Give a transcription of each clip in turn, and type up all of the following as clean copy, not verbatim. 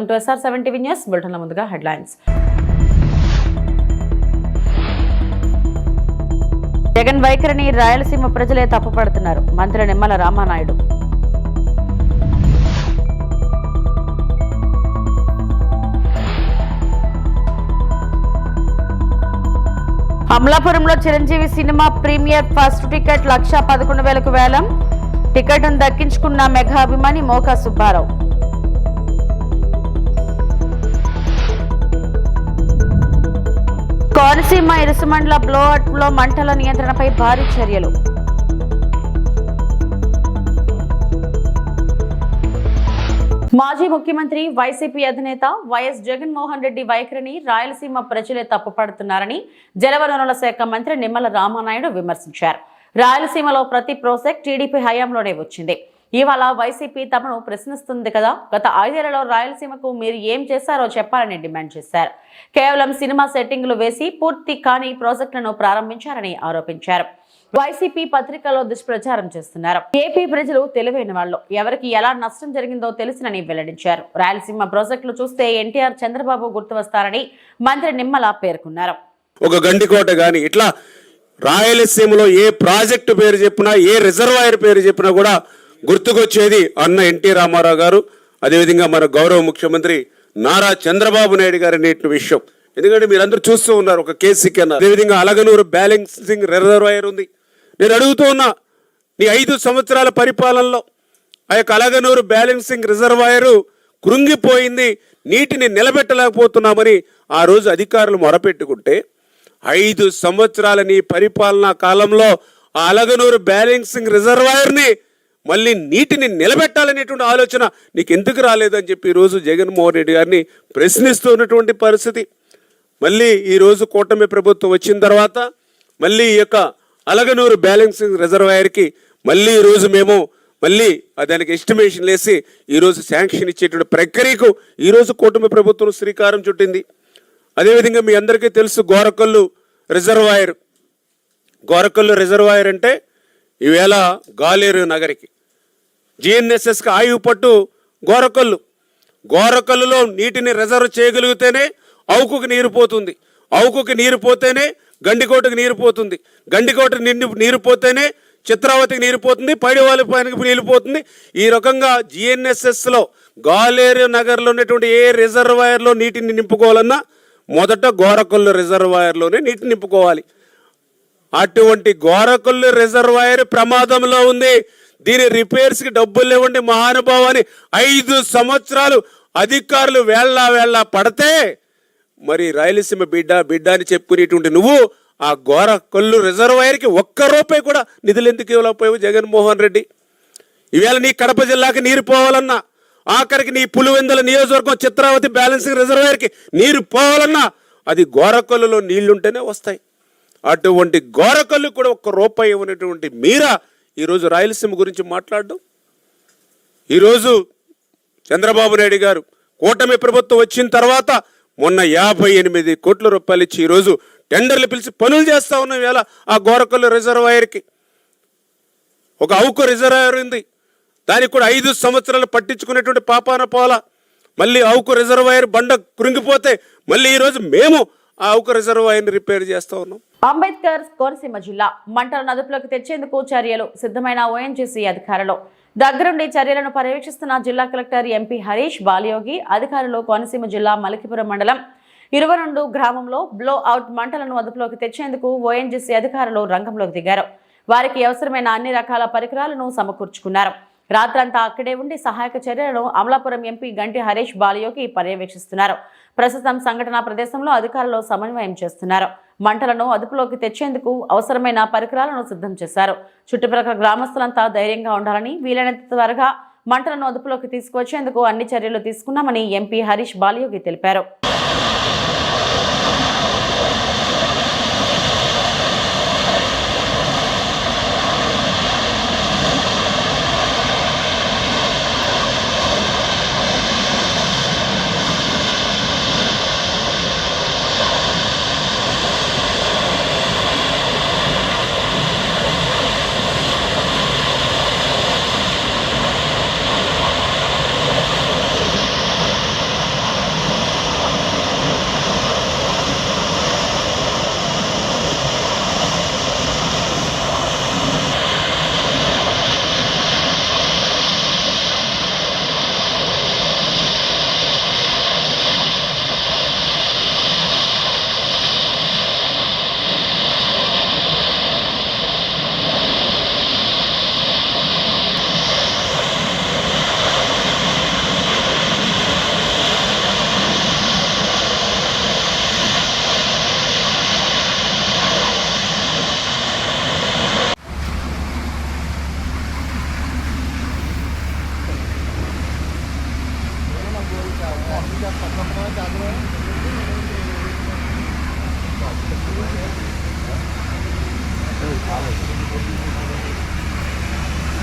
Welcome to SR7 TV news బులెటిన్ల ముందుగా headlines. Jagan వైఖరిని రాయలసీమ ప్రజలే తప్పుపడుతున్నారు. మంత్రి నిమ్మల రామానాయుడు. అమలాపురంలో Chiranjeevi cinema premiere first ticket 1,11,000కు వేలం. టికెట్ను దక్కించుకున్న మెగా అభిమాని మోకా సుబ్బారావు. కోనసీమ ఇరుసుమండల బ్లోఅవుట్లో మంటల నియంత్రణపై భారీ చర్యలు. మాజీ ముఖ్యమంత్రి వైసీపీ అధినేత వైఎస్ జగన్మోహన్ రెడ్డి వైఖరిని రాయలసీమ ప్రజలే తప్పుపడుతున్నారని జలవనరుల శాఖ మంత్రి నిమ్మల రామానాయుడు విమర్శించారు. రాయలసీమలో ప్రతి ప్రాజెక్ట్ టీడీపీ హయాంలోనే వచ్చింది. ఇవాళ వైసీపీ తమను ప్రశ్నిస్తుంది కదా, గత 5 ఏళ్లలో రాయలసీమకు మీరు ఏం చేశారో చెప్పాలని డిమాండ్ చేశారు. కేవలం సినిమా సెట్టింగులు వేసి పూర్తి కాని ప్రాజెక్టులను ప్రారంభించారని ఆరోపించారు. వైసీపీ పత్రికల్లో దుష్ప్రచారం చేస్తున్నారు. ఏపీ ప్రజలు తెలివైన వాళ్ళు, ఎవరికి ఎలా నష్టం జరిగిందో తెలుసునని వెల్లడించారు. రాయలసీమ ప్రాజెక్టులు చూస్తే ఎన్టీఆర్, చంద్రబాబు గుర్తు వస్తారని మంత్రి నిమ్మల పేర్కొన్నారు. ఒక గండికోట గాని ఇట్లా రాయలసీమలో ఏ ప్రాజెక్టు పేరు చెప్పినా, ఏ రిజర్వాయర్ పేరు చెప్పినా కూడా గుర్తుకొచ్చేది అన్న ఎన్టీ రామారావు గారు, అదేవిధంగా మన గౌరవ ముఖ్యమంత్రి నారా చంద్రబాబు నాయుడు గారి నేటి విషయం. ఎందుకంటే మీరందరూ చూస్తూ ఉన్నారు, ఒక కేసీకి అన్నారు, అదేవిధంగా అలగనూరు బ్యాలెన్సింగ్ రిజర్వాయర్ ఉంది. నేను అడుగుతూ ఉన్నా, నీ 5 సంవత్సరాల పరిపాలనలో ఆ యొక్క అలగనూరు బ్యాలెన్సింగ్ రిజర్వాయరు కృంగిపోయింది, నీటిని నిలబెట్టలేకపోతున్నామని ఆ రోజు అధికారులు మొరపెట్టుకుంటే 5 సంవత్సరాల నీ పరిపాలనా కాలంలో ఆ అలగనూరు బ్యాలెన్సింగ్ రిజర్వాయర్ని మళ్ళీ నీటిని నిలబెట్టాలనేటువంటి ఆలోచన నీకు ఎందుకు రాలేదని చెప్పి ఈరోజు జగన్మోహన్ రెడ్డి గారిని ప్రశ్నిస్తున్నటువంటి పరిస్థితి. మళ్ళీ ఈరోజు కూటమి ప్రభుత్వం వచ్చిన తర్వాత మళ్ళీ ఈ యొక్క అలగనూరు బ్యాలెన్సింగ్ రిజర్వాయర్కి మళ్ళీ ఈరోజు మేము మళ్ళీ దానికి ఎస్టిమేషన్ వేసి ఈరోజు శాంక్షన్ ఇచ్చేటువంటి ప్రక్రియకు ఈరోజు కూటమి ప్రభుత్వం శ్రీకారం చుట్టింది. అదేవిధంగా మీ అందరికీ తెలుసు, గోరకల్లు రిజర్వాయర్ అంటే ఈవేళ గాలేరు నగరికి GNSSకి ఆయువు పట్టు గోరకల్లులో నీటిని రిజర్వ్ చేయగలిగితేనే అవుకుకి నీరు పోతుంది, అవుకుకి నీరు పోతేనే గండికోటకి నీరు పోతుంది, గండికోటకి నీరు పోతేనే చిత్రావతికి నీరు పోతుంది, పైడివాళ్ళ పైనకి నీరు పోతుంది. ఈ రకంగా GNSSలో గాలేరు నగర్లో ఉన్నటువంటి ఏ రిజర్వాయర్లో నీటిని నింపుకోవాలన్నా మొదట గోరకల్లు రిజర్వాయర్లోనే నీటిని నింపుకోవాలి. అటువంటి గోరకల్లు రిజర్వాయర్ ప్రమాదంలో ఉంది. దీని రిపేర్స్కి డబ్బులు ఇవ్వండి మహానుభావాన్ని 5 సంవత్సరాలు అధికారులు వేళ్ళ పడితే మరి రాయలసీమ బిడ్డ అని చెప్పుకునేటువంటి నువ్వు ఆ గోరకల్లు రిజర్వాయర్కి 1 రూపాయి కూడా నిధులు ఎందుకు ఇవ్వలేకపోయావు జగన్మోహన్ రెడ్డి? ఈవేళ నీ కడప జిల్లాకి నీరు పోవాలన్నా, ఆఖరికి నీ పులివెందుల నియోజకవర్గం చిత్రావతి బ్యాలెన్సింగ్ రిజర్వాయర్కి నీరు పోవాలన్నా అది గోరకల్లులో నీళ్లుంటేనే వస్తాయి. అటువంటి గోరకల్లు కూడా 1 రూపాయి ఇవ్వనటువంటి మీరా ఈరోజు రాయలసీమ గురించి మాట్లాడడం. ఈరోజు చంద్రబాబు నాయుడు గారు కూటమి ప్రభుత్వం వచ్చిన తర్వాత మొన్న 58 కోట్ల రూపాయలు ఇచ్చి ఈరోజు టెండర్లు పిలిచి పనులు చేస్తూ ఉన్నాం. వేళ ఆ గోరకల్లు రిజర్వాయర్కి ఒక అవుకు రిజర్వాయర్ ఉంది, దానికి కూడా 5 సంవత్సరాలు పట్టించుకునేటువంటి పాపాన పోల. మళ్ళీ అవుకు రిజర్వాయర్ బండ కృంగిపోతే మళ్ళీ ఈరోజు మేము ఆ అవుకు రిజర్వాయర్ని రిపేర్ చేస్తూ ఉన్నాం. అంబేద్కర్ కోనసీమ జిల్లా మంటలను అదుపులోకి తెచ్చేందుకు చర్యలు. సిద్ధమైన ONGC అధికారులు దగ్గరుండి చర్యలను పర్యవేక్షిస్తున్న జిల్లా కలెక్టర్ MP హరీష్ బాలయోగి అధికారులు కోనసీమ జిల్లా మలికిపురం మండలం 22 గ్రామంలో బ్లో అవుట్ మంటలను అదుపులోకి తెచ్చేందుకు ONGC అధికారులు రంగంలోకి దిగారు. వారికి అవసరమైన అన్ని రకాల పరికరాలను సమకూర్చుకున్నారు. రాత్రంతా అక్కడే ఉండి సహాయక చర్యలను అమలాపురం MP గంటి హరీష్ బాలయోగి పర్యవేక్షిస్తున్నారు. ప్రస్తుతం సంఘటనా ప్రదేశంలో అధికారులు సమన్వయం చేస్తున్నారు. మంటలను అదుపులోకి తెచ్చేందుకు అవసరమైన పరికరాలను సిద్ధం చేశారు. చుట్టుప్రక్కల గ్రామస్తులంతా ధైర్యంగా ఉండాలని, వీలైనంత త్వరగా మంటలను అదుపులోకి తీసుకువచ్చేందుకు అన్ని చర్యలు తీసుకున్నామని MP హరీష్ బాలయోగి తెలిపారు.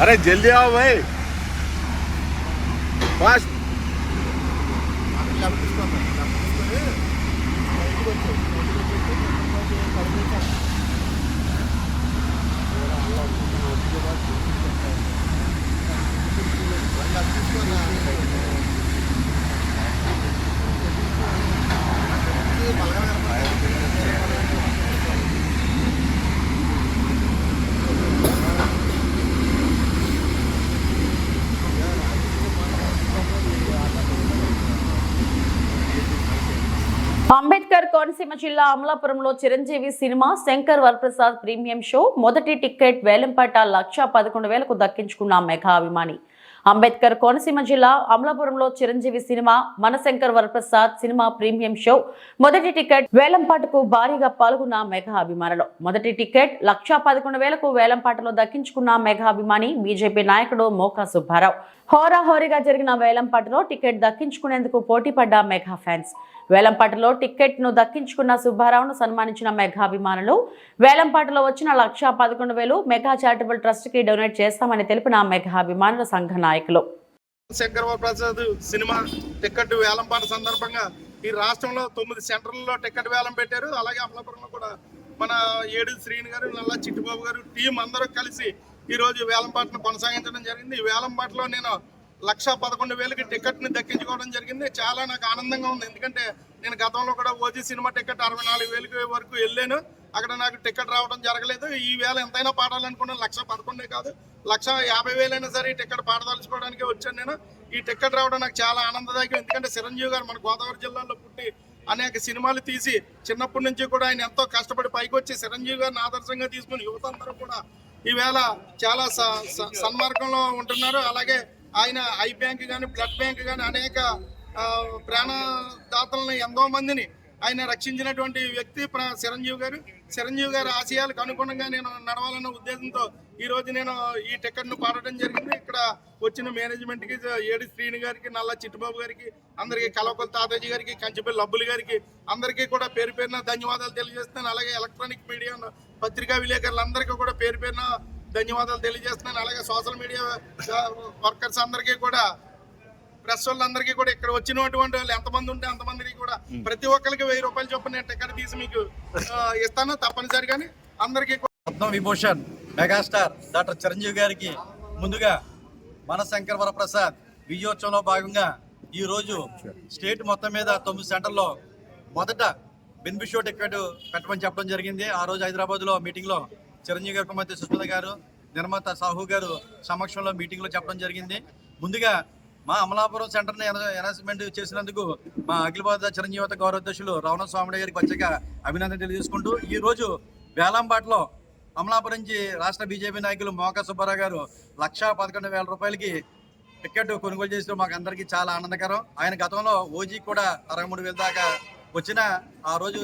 अरे जल्दी आओ भाई फास्ट అంబేద్కర్ కోనసీమ జిల్లా అమలాపురంలో Chiranjeevi cinema Shankar Varaprasad premium show మొదటి టికెట్ వేలంపాట 1,11,000కు దక్కించుకున్న మెగా అభిమాని. అంబేద్కర్ కోనసీమ జిల్లా అమలాపురంలో చిరంజీవి సినిమా మన Shankar Varaprasad cinema premium show మొదటి టికెట్ వేలంపాటకు భారీగా పాల్గొన్న మెగా అభిమానులు. మొదటి టికెట్ 1,11,000కు వేలంపాటలో దక్కించుకున్న మెగా అభిమాని బీజేపీ నాయకుడు మోకా సుబ్బారావు. హోరాహోరీగా జరిగిన వేలంపాటలో టికెట్ దక్కించుకునేందుకు పోటీపడ్డ మెగా ఫ్యాన్స్. వేలంపాటలో టికెట్ ను దక్కించుకున్న సుబ్బారావును సన్మానించిన మెగా అభిమానులు వేలంపాటలో వచ్చిన 1,11,000 మెగా చారిటబుల్ ట్రస్ట్ కి డొనేట్ చేస్తామని తెలిపిన మెగా అభిమానుల సంఘ నాయకులు. శంకర్ వరప్రసాద్ సినిమా టికెట్ వేలంపాట సందర్భంగా ఈ రాష్ట్రంలో 9 సెంటర్లలో టికెట్ వేలం పెట్టారు. అలాగే అమలాపురంలో కూడా మన ఏడు శ్రీని గారు, నల్ల చిట్టుబాబు గారు టీం అందరూ కలిసి ఈ రోజు వేలంపాటను కొనసాగించడం జరిగింది. ఈ వేలంపాటలో నేను 1,11,000కి టికెట్ని దక్కించుకోవడం జరిగింది. చాలా నాకు ఆనందంగా ఉంది. ఎందుకంటే నేను గతంలో కూడా ఓజీ సినిమా టికెట్ 64,000 వరకు వెళ్ళాను. అక్కడ నాకు టికెట్ రావడం జరగలేదు. ఈ వేళ ఎంతైనా పాడాలనుకున్నాను. 1,11,000 కాదు, 1,50,000 అయినా సరే ఈ టికెట్ పాడదలుచుకోవడానికి వచ్చాను నేను. ఈ టికెట్ రావడం నాకు చాలా ఆనందదాయకం. ఎందుకంటే చిరంజీవి గారు మన గోదావరి జిల్లాలో పుట్టి అనేక సినిమాలు తీసి చిన్నప్పటి నుంచి కూడా ఆయన ఎంతో కష్టపడి పైకి వచ్చి చిరంజీవి గారిని ఆదర్శంగా తీసుకుని యువత అందరూ కూడా ఈవేళ చాలా సన్మార్గంలో ఉంటున్నారు. అలాగే ఆయన ఐ బ్యాంక్ కానీ బ్లడ్ బ్యాంక్ కానీ అనేక ప్రాణదాతలను ఎంతో మందిని ఆయన రక్షించినటువంటి వ్యక్తి చిరంజీవి గారి ఆశయాలకు అనుగుణంగా నేను నడవాలన్న ఉద్దేశంతో ఈ రోజు నేను ఈ టికెట్ను పాడటం జరిగింది. ఇక్కడ వచ్చిన మేనేజ్మెంట్కి, ఏడి శ్రీని గారికి, నల్ల చిట్టుబాబు గారికి, అందరికీ కలవకొల తాతాజీ గారికి, కంచిపల్లి లబ్బులు గారికి అందరికీ కూడా పేరు పేరున ధన్యవాదాలు తెలియజేస్తున్నాను. అలాగే ఎలక్ట్రానిక్ మీడియా పత్రికా విలేకరులందరికీ కూడా పేరు పేరున ధన్యవాదాలు తెలియజేస్తున్నాను. అలాగే సోషల్ మీడియా వర్కర్స్ అందరికీ కూడా, ప్రెస్ వాళ్ళందరికీ కూడా, ఇక్కడ వచ్చినటువంటి వాళ్ళు ఎంతమంది ఉంటే అంతమందికి కూడా ప్రతి ఒక్కరికి 1,000 రూపాయలు చొప్పున నేను టికెట్ తీసి మీకు ఇస్తాను తప్పనిసరిగాని. అందరికీ పద్మ విభూషణ్ మెగాస్టార్ డాక్టర్ చిరంజీవి గారికి ముందుగా మన శంకర్ వరప్రసాద్ విజయోత్సవంలో భాగంగా ఈ రోజు స్టేట్ మొత్తం మీద 9 సెంటర్లో మొదట బెనిఫిట్ షో టికెట్ పెట్టమని చెప్పడం జరిగింది. ఆ రోజు హైదరాబాద్లో మీటింగ్లో చిరంజీవి గారి కుమార్తె సుస్మిత గారు, నిర్మాత సాహు గారు సమక్షంలో మీటింగ్లో చెప్పడం జరిగింది. ముందుగా మా అమలాపురం సెంటర్ని అనౌన్స్మెంట్ చేసినందుకు మా అఖిల భారత చిరంజీవి గౌరవాధ్యక్షులు రవణ స్వామి గారికి ప్రత్యేక అభినందన తెలియజేసుకుంటూ ఈ రోజు వేలంపాటలో అమలాపురం నుంచి రాష్ట్ర బీజేపీ నాయకులు మోకా సుబ్బారావు గారు 1,11,000 రూపాయలకి టికెట్ కొనుగోలు చేసిన మాకు అందరికీ చాలా ఆనందకరం. ఆయన గతంలో ఓజీ కూడా 63,000 దాకా వచ్చిన ఆ రోజు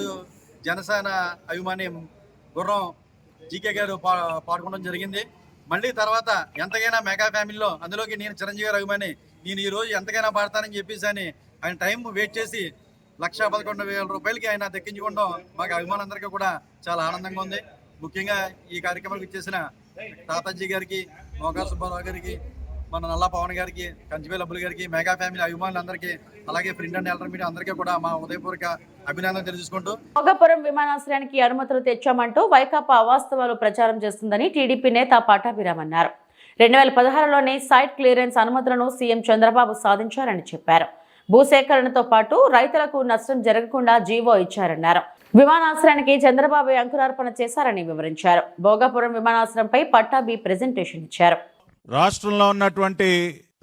జనసేన అభిమాని గుర్రం జీకే గారు పాడుకోవడం జరిగింది. మళ్ళీ తర్వాత ఎంతకైనా మెగా ఫ్యామిలీలో అందులోకి నేను చిరంజీవి గారు అభిమాని, నేను ఈ రోజు ఎంతకైనా పాడతానని చెప్పేసి అని ఆయన టైం వెయిట్ చేసి 1,11,000 రూపాయలకి ఆయన దక్కించుకోవడం మాకు అభిమానులందరికీ కూడా చాలా ఆనందంగా ఉంది. ముఖ్యంగా ఈ కార్యక్రమానికి ఇచ్చేసిన తాతాజీ గారికి, మోకా సుబ్బారావు గారికి, మన నల్లా పవన్ గారికి, కంచిపల్లి అబ్బుల్ గారికి, మెగా ఫ్యామిలీ అభిమానులందరికీ, అలాగే ప్రింట్ అండ్ ఎలక్ట్రానిక్ మీడియా అందరికీ కూడా మా ఉదయపూర్వక అభినందనలు తెలియజేసుకుంటూ భోగాపురం విమానాశ్రయానికి అనుమతులు తెచ్చామంటూ వైకాపా అవాస్తవాలు ప్రచారం చేస్తుందని టీడీపీ నేత పట్టాభిరామ్ అన్నారు. 2016లోనే సైట్ క్లియరెన్స్ అనుమతులను సీఎం చంద్రబాబు సాధించారని చెప్పారు. భూసేకరణతో పాటు రైతులకు నష్టం జరగకుండా జీవో ఇచ్చారన్నారు. విమానాశ్రయానికి చంద్రబాబు అంకురార్పణ చేశారని వివరించారు. భోగాపురం విమానాశ్రయంపై పట్టాభి ప్రెజెంటేషన్ ఇచ్చారు. రాష్ట్రంలో ఉన్నటువంటి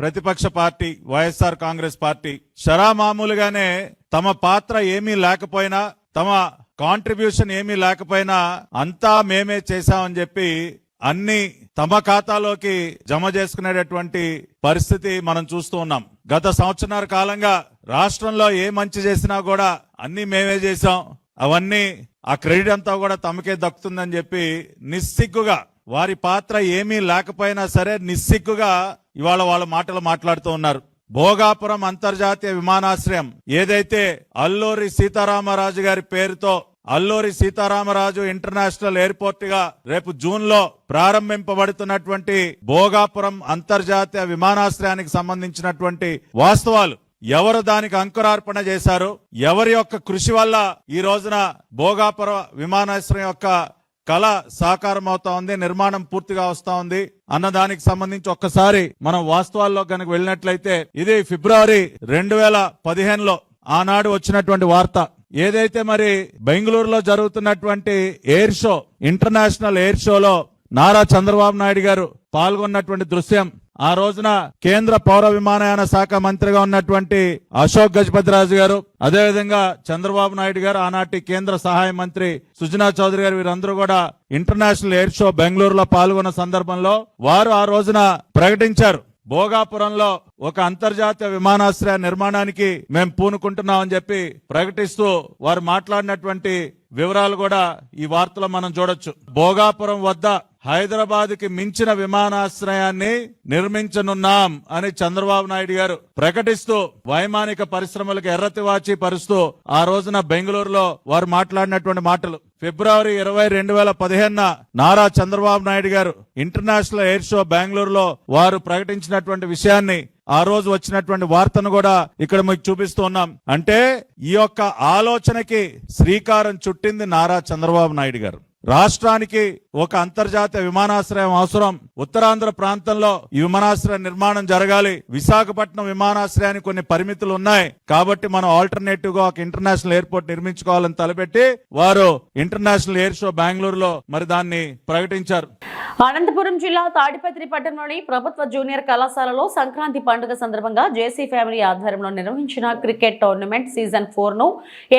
ప్రతిపక్ష పార్టీ వైఎస్ఆర్ కాంగ్రెస్ పార్టీ షరామామూలుగానే తమ పాత్ర ఏమీ లేకపోయినా, తమ కాంట్రిబ్యూషన్ ఏమీ లేకపోయినా అంతా మేమే చేశామని చెప్పి అన్ని తమ ఖాతాలోకి జమ చేసుకునేటటువంటి పరిస్థితి మనం చూస్తూ ఉన్నాం. గత సంవత్సరాల కాలంగా రాష్ట్రంలో ఏ మంచి చేసినా కూడా అన్ని మేమే చేశాం, అవన్నీ ఆ క్రెడిట్ అంతా కూడా తమకే దక్కుతుందని చెప్పి నిస్సిగ్గుగా, వారి పాత్ర ఏమీ లేకపోయినా సరే నిస్సిగ్గుగా ఇవాళ వాళ్ళ మాటలు మాట్లాడుతూ ఉన్నారు. భోగాపురం అంతర్జాతీయ విమానాశ్రయం ఏదైతే అల్లూరి సీతారామరాజు గారి పేరుతో అల్లూరి సీతారామరాజు ఇంటర్నేషనల్ ఎయిర్పోర్ట్ గా రేపు జూన్ లో ప్రారంభింపబడుతున్నటువంటి భోగాపురం అంతర్జాతీయ విమానాశ్రయానికి సంబంధించినటువంటి వాస్తవాలు, ఎవరు దానికి అంకురార్పణ చేశారు, ఎవరి యొక్క కృషి వల్ల ఈ రోజున భోగాపురం విమానాశ్రయం యొక్క కళ సాకారం అవుతా ఉంది, నిర్మాణం పూర్తిగా వస్తా ఉంది అన్న దానికి సంబంధించి ఒక్కసారి మనం వాస్తవాల్లో కనుక వెళ్ళినట్లయితే ఇది ఫిబ్రవరి 2015లో ఆనాడు వచ్చినటువంటి వార్త. ఏదైతే మరి బెంగళూరులో జరుగుతున్నటువంటి ఎయిర్ షో, ఇంటర్నేషనల్ ఎయిర్ షోలో నారా చంద్రబాబు నాయుడు గారు పాల్గొన్నటువంటి దృశ్యం, ఆ రోజున కేంద్ర పౌర విమానయాన శాఖ మంత్రిగా ఉన్నటువంటి అశోక్ గజపతిరాజు గారు, అదేవిధంగా చంద్రబాబు నాయుడు గారు, ఆనాటి కేంద్ర సహాయ మంత్రి సుజనా చౌదరి గారు, వీరందరూ కూడా ఇంటర్నేషనల్ ఎయిర్ షో బెంగళూరులో పాల్గొన్న సందర్భంలో వారు ఆ రోజున ప్రకటించారు, భోగాపురంలో ఒక అంతర్జాతీయ విమానాశ్రయ నిర్మాణానికి మేము పూనుకుంటున్నామని చెప్పి ప్రకటిస్తూ వారు మాట్లాడినటువంటి వివరాలు కూడా ఈ వార్తలో మనం చూడొచ్చు. భోగాపురం వద్ద హైదరాబాద్ కి మించిన విమానాశ్రయాన్ని నిర్మించనున్నాం అని చంద్రబాబు నాయుడు గారు ప్రకటిస్తూ వైమానిక పరిశ్రమలకు ఎర్రతివాచి పరుస్తూ ఆ రోజున బెంగళూరులో వారు మాట్లాడినటువంటి మాటలు. ఫిబ్రవరి 20, 2015 నారా చంద్రబాబు నాయుడు గారు ఇంటర్నేషనల్ ఎయిర్ షో బెంగళూరులో వారు ప్రకటించినటువంటి విషయాన్ని, ఆ రోజు వచ్చినటువంటి వార్తను కూడా ఇక్కడ మీకు చూపిస్తూ ఉన్నాం. అంటే ఈ యొక్క ఆలోచనకి శ్రీకారం చుట్టింది నారా చంద్రబాబు నాయుడు గారు. రాష్ట్రానికి ఒక అంతర్జాతీయ విమానాశ్రయం అవసరం, ఉత్తరాంధ్ర ప్రాంతంలో ఈ విమానాశ్రయ నిర్మాణం జరగాలి, విశాఖపట్నం విమానాశ్రయానికి కొన్ని పరిమితులు ఉన్నాయి కాబట్టి మనం ఆల్టర్నేటివ్ గా ఒక ఇంటర్నేషనల్ ఎయిర్పోర్ట్ నిర్మించుకోవాలని తలపెట్టి వారు ఇంటర్నేషనల్ ఎయిర్ షో బెంగళూరులో మరి దాన్ని ప్రకటించారు. అనంతపురం జిల్లా తాడిపత్రి పట్టణంలోని ప్రభుత్వ జూనియర్ కళాశాలలో సంక్రాంతి పండుగ సందర్భంగా జేసీ ఫ్యామిలీ ఆధ్వర్యంలో నిర్వహించిన క్రికెట్ టోర్నమెంట్ సీజన్ 4ను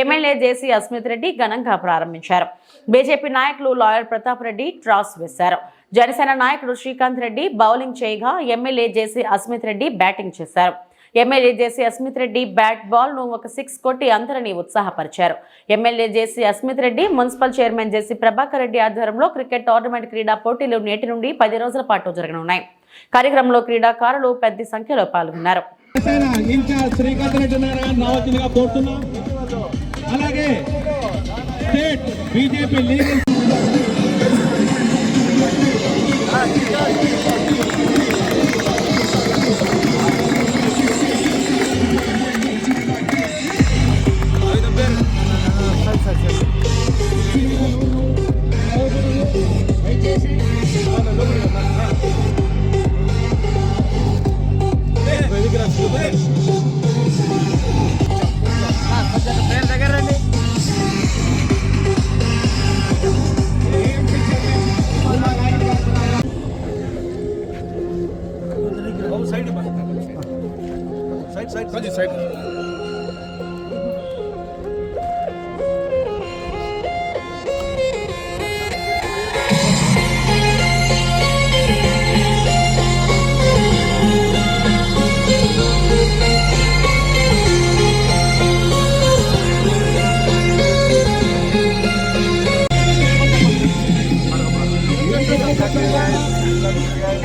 ఎమ్మెల్యే జేసీ అస్మిత్ రెడ్డి ఘనంగా ప్రారంభించారు. బీజేపీ నాయకులు లాయర్ ప్రతాప్ రెడ్డి ట్రాస్ వేశారు. జనసేన నాయకుడు శ్రీకాంత్ రెడ్డి బౌలింగ్ చేయగా ఎమ్మెల్యే జేసీ అస్మిత్ రెడ్డి బ్యాటింగ్ చేశారు. ఎమ్మెల్యే జేసీ అస్మిత్ రెడ్డి బ్యాట్ బాల్ ను ఒక 6 కొట్టి అందరినీ ఉత్సాహపరిచారు. ఎమ్మెల్యే జేసీ అస్మిత్ రెడ్డి మున్సిపల్ చైర్మన్ జేసీ ప్రభాకర్ రెడ్డి ఆధ్వర్యంలో క్రికెట్ టోర్నమెంట్ క్రీడా పోటీలు నేటి నుండి 10 రోజుల పాటు జరగనున్నాయి. కార్యక్రమంలో క్రీడాకారులు పెద్ద సంఖ్యలో పాల్గొన్నారు.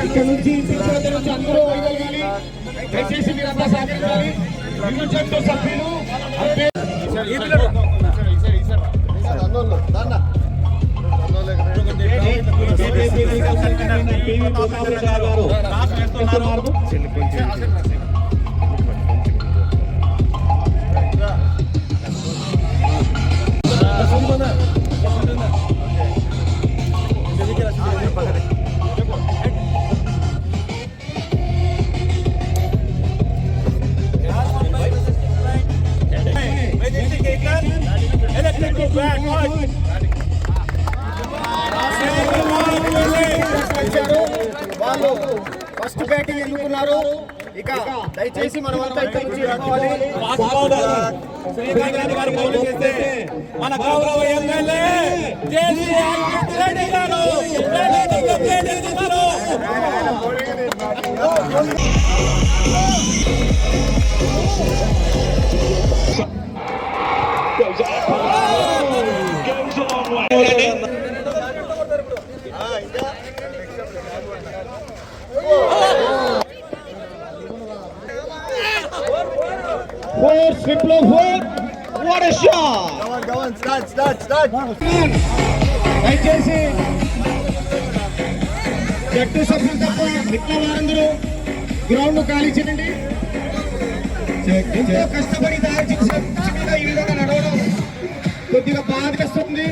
ఇక్కడ నుంచి అందరూ వైదొలగాలి. దయచేసి మీరంతా సహకరించాలి. రెండు జట్టు సభ్యులు వాళ్ళు ఫస్ట్ బ్యాటింగ్ ఎన్నుకున్నారు. ఇక దయచేసి మనం అంతా ఇక్కడ నుంచి రావాలి. శ్రీకాంత్ రెడ్డి గారు బౌలింగ్ చేస్తే మన గౌరవ ఎమ్మెల్యే జేసీ రెడ్డి గారు What a shot! దయచేసి జట్టు సభ్యులు తప్ప మిగతా వారందరూ గ్రౌండ్ ఖాళీ చేయండి. ఎంతో కష్టపడి తయారు చేసిన పిచ్ మీద ఈ విధంగా నడవడం కొద్దిగా బాధేస్తుంది.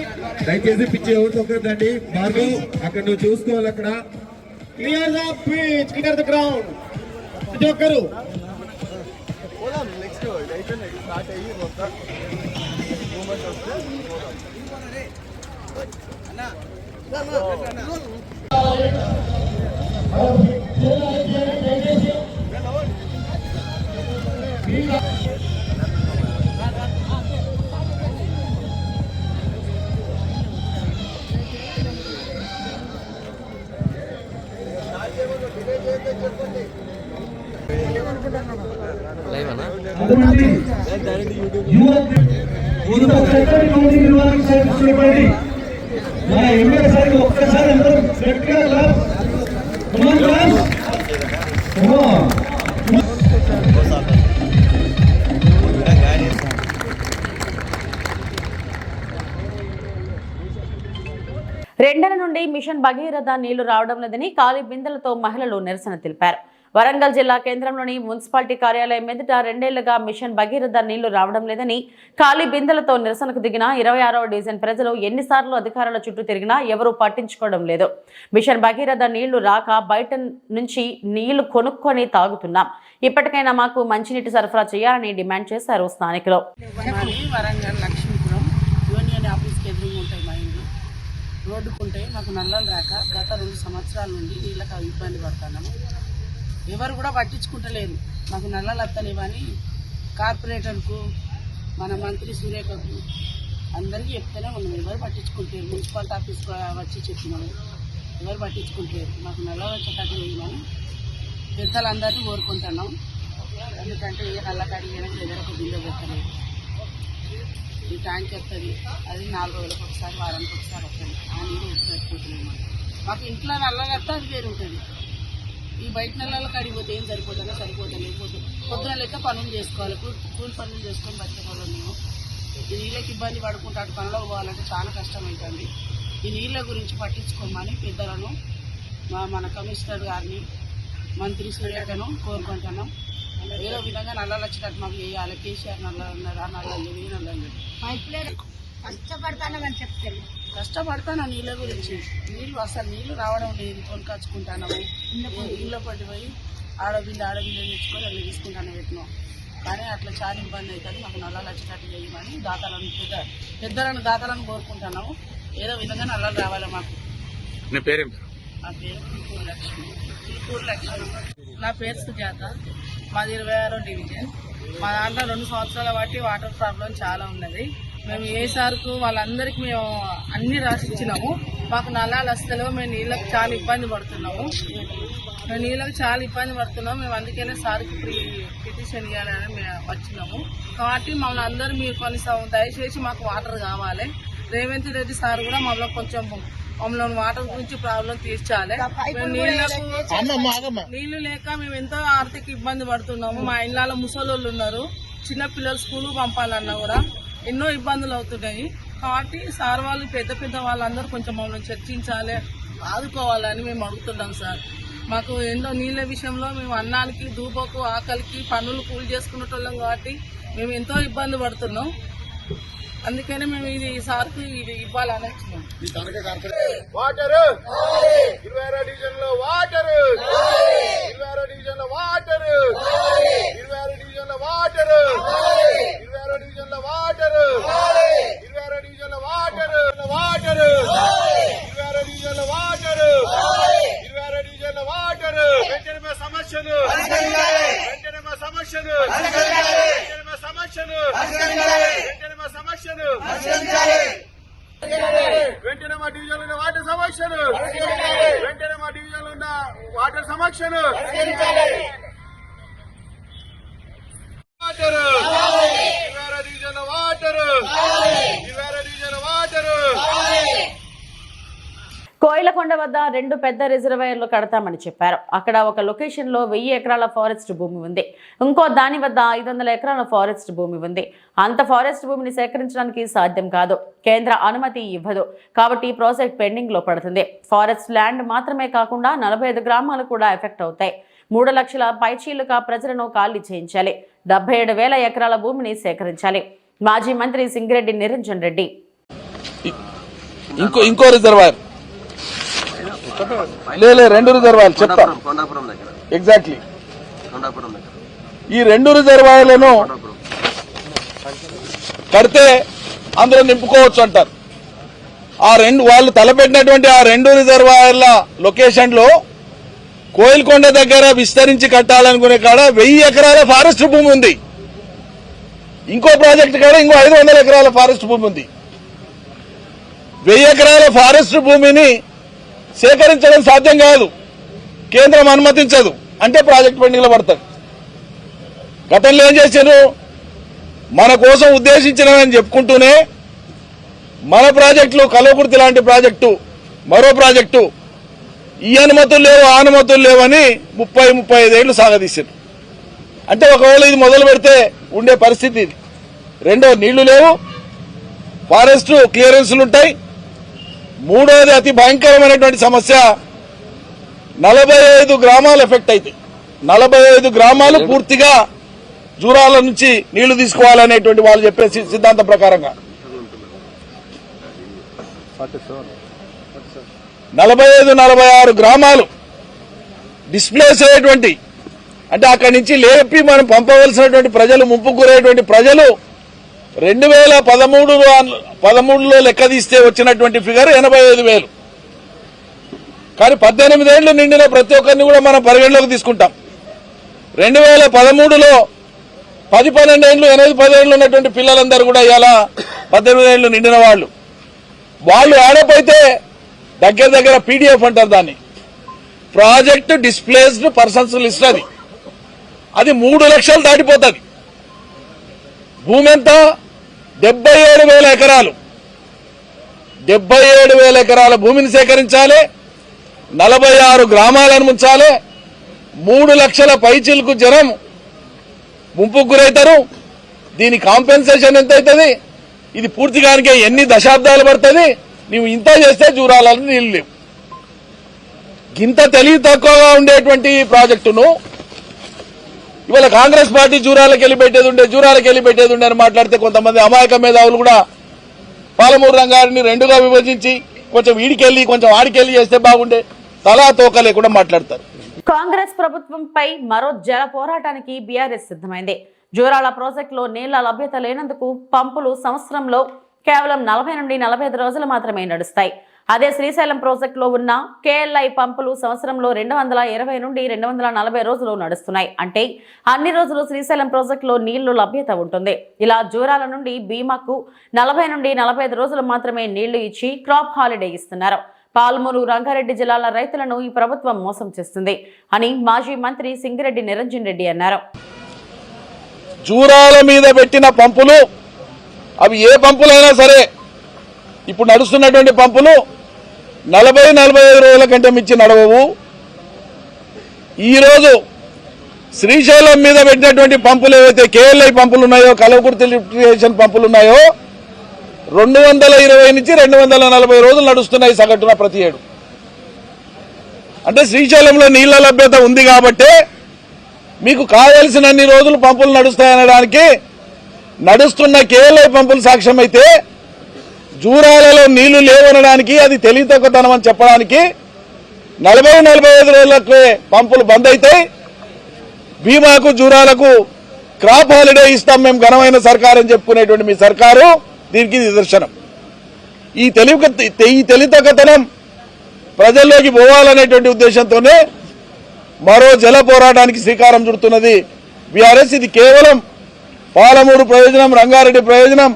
దయచేసి పిచ్చి ఎవరు తొక్కదండి. భార్గవ్ అక్కడ నువ్వు చూసుకోవాలి. అక్కడ clear the pitch, clear the ground. ప్రతి ఒక్కరు రెండేళ్ల నుండి మిషన్ భగీరథ నీళ్లు రావడం లేదని ఖాళీ బిందెలతో మహిళలు నిరసన తెలిపారు. వరంగల్ జిల్లా కేంద్రంలోని మున్సిపాలిటీ కార్యాలయం ఎదుట రెండేళ్లుగా మిషన్ భగీరథ నీళ్లు రావడం లేదని ఖాళీ బిందెలతో నిరసనకు దిగిన 26వ డివిజన్ ప్రజలు ఎన్నిసార్లు అధికారుల చుట్టూ తిరిగినా ఎవరూ పట్టించుకోవడం లేదు. మిషన్ భగీరథ నీళ్లు రాక బయట నుంచి నీళ్లు కొనుక్కొని తాగుతున్నాం. ఇప్పటికైనా మాకు మంచినీటి సరఫరా చేయాలని డిమాండ్ చేశారు స్థానికులు. వరంగల్ లక్ష్మీపురం యూనియన్ ఆఫీస్కి ఎదురుగా ఉంటాయి మా ఇల్లు. రోడ్డుకుంటే మాకు నల్లలు రాక గత 2 సంవత్సరాల నుండి నీళ్ళకి ఇబ్బంది పడుతున్నాము. ఎవరు కూడా పట్టించుకుంటలేరు. మాకు నల్లలు వస్తలేవని కార్పొరేటర్కు, మన మంత్రి సూర్యకకు అందరికీ చెప్తూనే ఉన్నాం. ఎవరు పట్టించుకుంటారు. మున్సిపాలిటీ ఆఫీస్కి వచ్చి చెప్పినాము, ఎవరు పట్టించుకుంటారు. మాకు నల్లలు వచ్చేటట్టు చేయమని పెద్దలందరినీ కోరుకుంటున్నాం. ఎందుకంటే ఏ నల్లకాడి చేయడానికి ఎదురొక బిల్లు పెట్టలేదు. ఈ ట్యాంక్ వస్తుంది, అది 4 రోజులకు ఒకసారి, వారానికి ఒకసారి వస్తుంది. ఆ నీళ్ళు పెట్టుకుంటున్నాము. మాకు ఇంట్లో నల్లలు వస్తే అది వేరు ఉంటుంది. ఈ బయట నెలలకు అడిగిపోతే ఏం సరిపోతుందో లేకపోతే పొద్దున లెక్క పనులు చేసుకోవాలి. కూలి పనులు చేసుకొని బతికేవాళ్ళం మేము. ఈ నీళ్ళకి ఇబ్బంది పడుకుంటే అటు పనులకు పోవాలంటే చాలా కష్టమవుతుంది. ఈ నీళ్ళ గురించి పట్టించుకోమని పెద్దలను, మన కమిషనర్ గారిని, మంత్రి సూర్యకను కోరుకుంటున్నాం. ఏదో విధంగా నల్లలు వచ్చినట్టు మాకు చేయాలి. కేసీఆర్ నల్లలు ఉన్నారు, ఆ నల్లలు లేవు, ఈ నల్లలు లేవు. కష్టపడతాను నీళ్ళ గురించి. నీళ్ళు అసలు నీళ్ళు రావడం లేదు. కొనుకొచ్చుకుంటాము. నీళ్ళ పట్టిపోయి ఆడబిల్లు తెచ్చుకొని అట్లా తీసుకుంటాను పెట్టినాం. కానీ అట్లా చాలా ఇబ్బంది అవుతుంది. మాకు నల్లలు వచ్చేటట్టు చేయమని పెద్దలను దాతలను కోరుకుంటున్నాము. ఏదో విధంగా నల్లలు రావాలి మాకు. నా పేరు పిలుపూరు లక్ష్మి. నా పేరు సుజాత. మాది 26వ డివిజన్. మా దాంట్లో 2 సంవత్సరాల బట్టి వాటర్ ప్రాబ్లం చాలా ఉన్నది. మేము ఏ సార్కు వాళ్ళందరికీ మేము అన్ని రాసిచ్చినాము. మాకు నల్లాలు వస్తలేవు. మేము నీళ్ళకి చాలా ఇబ్బంది పడుతున్నాము. మేము అందుకనే సార్కి పిటిషన్ ఇవ్వాలని మేము వచ్చినాము. కాబట్టి మమ్మల్ని అందరూ మీరు దయచేసి మాకు వాటర్ కావాలి. రేవంత్ రెడ్డి సార్ కూడా మమ్మల్ని వాటర్ గురించి ప్రాబ్లం తీర్చాలి. నీళ్లు లేక మేము ఎంతో ఆర్థిక ఇబ్బంది పడుతున్నాము. మా ఇళ్ళలో ముసలోళ్ళు ఉన్నారు. చిన్న పిల్లలు స్కూల్ పంపాలన్నా కూడా ఎన్నో ఇబ్బందులు అవుతున్నాయి. కాబట్టి సార్ వాళ్ళు పెద్ద వాళ్ళందరూ కొంచెం మమ్మల్ని చర్చించాలి, ఆదుకోవాలని మేము అడుగుతున్నాం సార్. మాకు ఎన్నో నీళ్ళ విషయంలో మేము అన్నానికి, దూపకు, ఆకలికి పనులు కూలి చేసుకునేటోళ్ళం కాబట్టి మేము ఎంతో ఇబ్బంది పడుతున్నాం. అందుకనే మేము ఇది సార్కు ఇది ఇవ్వాలని వచ్చినాం. వాటర్ 26 డివిజన్లో వాటర్, 26 డివిజన్లో వాటర్, 26 డివిజన్లో వాటర్, 26 డివిజన్లో వాటర్, 26 డివిజన్లో వాటర్, వాటర్ 26 డివిజన్లో వాటర్, 26 డివిజన్లో వాటర్. వెంటనే మా సమస్యను, వెంటనే మా సమస్యను, వెంటనే మా సమస్యను, వెంటనే మా సమస్యను, వెంటనే మా డివిజన్ ఉన్న వాటర్ సమస్యను, వెంటనే మా డివిజన్ ఉన్న వాటర్ సమస్యను, water 26 division water, 26 division water. Koilkonda వద్ద 2 పెద్ద రిజర్వాయర్లు కడతామని చెప్పారు. అక్కడ ఒక లొకేషన్లో 1000 ఎకరాల ఫారెస్ట్ భూమి ఉంది. ఇంకో దాని వద్ద 500 ఎకరాల ఫారెస్ట్ భూమి ఉంది. అంత ఫారెస్ట్ భూమిని సేకరించడానికి సాధ్యం కాదు. కేంద్ర అనుమతి ఇవ్వదు. కాబట్టి ఈ ప్రాజెక్ట్ పెండింగ్ లో పడుతుంది. ఫారెస్ట్ ల్యాండ్ మాత్రమే కాకుండా 45 గ్రామాలు కూడా ఎఫెక్ట్ అవుతాయి. 3 లక్షల పైచీలుగా ప్రజలను ఖాళీ చేయించాలి. 77,000 ఎకరాల భూమిని సేకరించాలి. మాజీ మంత్రి సింగిరెడ్డి నిరంజన్ రెడ్డి. ఇంకో రిజర్వాయర్ లేదు, 2 రిజర్వాయర్లు చెప్తా ఎగ్జాక్ట్లీ. ఈ 2 రిజర్వాయర్లను కడితే అందులో నింపుకోవచ్చు అంటారు. వాళ్ళు తలపెట్టినటువంటి ఆ 2 రిజర్వాయర్ల లొకేషన్ లో కోయిల్కొండ దగ్గర విస్తరించి కట్టాలనుకునే కాడ 1000 ఎకరాల ఫారెస్ట్ భూమి ఉంది. ఇంకో ప్రాజెక్ట్ కాడ ఇంకో 500 ఎకరాల ఫారెస్ట్ భూమి ఉంది. 1000 ఎకరాల ఫారెస్ట్ భూమిని సేకరించడం సాధ్యం కాదు. కేంద్రం అనుమతించదు. అంటే ప్రాజెక్ట్ పెండింగ్ లో పడతాడు. గతంలో ఏం చేశారు? మన కోసం ఉద్దేశించినవని చెప్పుకుంటూనే మన ప్రాజెక్టులు కల్వకుర్తి లాంటి ప్రాజెక్టు, మరో ప్రాజెక్టు ఈ అనుమతులు లేవు, ఆ అనుమతులు లేవని 30-35 ఏళ్లు సాగదీశారు. అంటే ఒకవేళ ఇది మొదలు పెడితే ఉండే పరిస్థితి ఇది. రెండో, నీళ్లు లేవు, ఫారెస్ట్ క్లియరెన్స్లు ఉంటాయి. మూడోది అతి భయంకరమైనటువంటి సమస్య, 45 గ్రామాలు ఎఫెక్ట్ అవుతాయి. 45 గ్రామాలు పూర్తిగా జూరాల నుంచి నీళ్లు తీసుకోవాలనేటువంటి వాళ్ళు చెప్పే సిద్ధాంతం ప్రకారంగా 45-46 గ్రామాలు డిస్ప్లేస్ అయ్యేటువంటి, అంటే అక్కడి నుంచి లేపి మనం పంపవలసినటువంటి ప్రజలు, ముంపు గురయ్యేటువంటి ప్రజలు 2013లో లెక్క తీస్తే వచ్చినటువంటి ఫిగర్ 85,000. కానీ 18 ఏళ్లు నిండిన ప్రతి ఒక్కరిని కూడా మనం పరిగణలోకి తీసుకుంటాం. 2013లో 10-12 ఏళ్లు, 8-10 ఏళ్లు ఉన్నటువంటి పిల్లలందరూ కూడా ఇలా 18 ఏళ్లు నిండిన వాళ్ళు ఆడపోతే దగ్గర పీడిఎఫ్ అంటారు దాన్ని, ప్రాజెక్ట్ డిస్ప్లేస్డ్ పర్సన్స్ లిస్ట్. అది 3 లక్షలు దాటిపోతుంది. భూమి ఎంత? 77,000 ఎకరాలు. 77,000 ఎకరాల భూమిని సేకరించాలి. 46 గ్రామాలను ముంచాలి. 3 లక్షల పైచిలకు జనం ముంపుకు గురవుతారు. దీని కాంపెన్సేషన్ ఎంత అవుతుంది? ఇది పూర్తిగానికే ఎన్ని దశాబ్దాలు పడుతుంది? నీవు ఇంత చేస్తే జూరాలని నీళ్లు లేవు. ఇంత తెలివి తక్కువగా ఉండేటువంటి ప్రాజెక్టును ఇవాళ కాంగ్రెస్ పార్టీ జూరాలకు వెళ్ళి పెట్టేది ఉండే అని మాట్లాడితే కొంతమంది అమాయక మేధావులు కూడా పాలమూరు రంగాన్ని 2గా విభజించి కొంచెం వీడికెళ్ళి కొంచెం ఆడికెళ్ళి చేస్తే బాగుండే, తలా తోక లేకుండా మాట్లాడతారు. కాంగ్రెస్ ప్రభుత్వంపై మరో జల పోరాటానికి బీఆర్ఎస్ సిద్ధమైంది. జూరాల ప్రాజెక్టులో నీళ్ల లభ్యత లేనందుకు పంపులు సంవత్సరంలో కేవలం 40 నుండి 45 రోజులు మాత్రమే నడుస్తాయి. అదే శ్రీశైలం ప్రాజెక్టులో ఉన్న కేఎల్ఐ పంపులు సంవత్సరంలో 220 నుండి 240 రోజులు నడుస్తున్నాయి. అంటే అన్ని రోజులు శ్రీశైలం ప్రాజెక్టులో నీళ్లు లభ్యత ఉంటుంది. ఇలా జూరాల నుండి భీమాకు 40 నుండి 45 రోజులు మాత్రమే నీళ్లు ఇచ్చి క్రాప్ హాలిడే ఇస్తున్నారు. పాలమూరు, రంగారెడ్డి జిల్లాల రైతులను ఈ ప్రభుత్వం మోసం చేస్తుంది అని మాజీ మంత్రి సింగిరెడ్డి నిరంజన్ రెడ్డి అన్నారు. జూరాల మీద పెట్టిన పంపులు, అవి ఏ పంపులైనా సరే, ఇప్పుడు నడుస్తున్నటువంటి పంపులు 40-45 రోజుల కంటే మించి నడవవు. ఈరోజు శ్రీశైలం మీద పెట్టినటువంటి పంపులు ఏవైతే కేఎల్ఐ పంపులు ఉన్నాయో, కల్వకుర్తి లిఫ్ట్ ఇరిగేషన్ పంపులు ఉన్నాయో, 220 నుంచి 240 రోజులు నడుస్తున్నాయి సగటున ప్రతి ఏడు. అంటే శ్రీశైలంలో నీళ్ల లభ్యత ఉంది కాబట్టే మీకు కావలసినన్ని రోజులు పంపులు నడుస్తాయనడానికి నడుస్తున్న కేఎల్ఐ పంపులు సాక్ష్యం అయితే, జూరాలలో నీళ్లు లేవనడానికి అది తెలివితక్కువతనం అని చెప్పడానికి 40-45 రోజులకు పంపులు బంద్ అవుతాయి. భీమాకు, జూరాలకు క్రాప్ హాలిడే ఇస్తాం మేము ఘనమైన సర్కారు అని చెప్పుకునేటువంటి మీ సర్కారు దీనికి నిదర్శనం. ఈ తెలివితక్కువతనం ప్రజల్లోకి పోవాలనేటువంటి ఉద్దేశంతోనే మరో జల పోరాటానికి శ్రీకారం చుడుతున్నది బీఆర్ఎస్. ఇది కేవలం పాలమూరు ప్రయోజనం, రంగారెడ్డి ప్రయోజనం,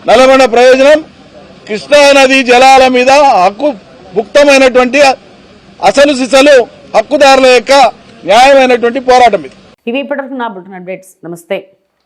నల్గొండ ప్రయోజనం, కృష్ణానది జలాల మీద హక్కు భుక్తమైనటువంటి అసలు సిసలు హక్కుదారుల యొక్క న్యాయమైనటువంటి పోరాటం ఇది. ఇవి ఇప్పటివరకు నా బులెటిన్ అప్డేట్స్. నమస్తే.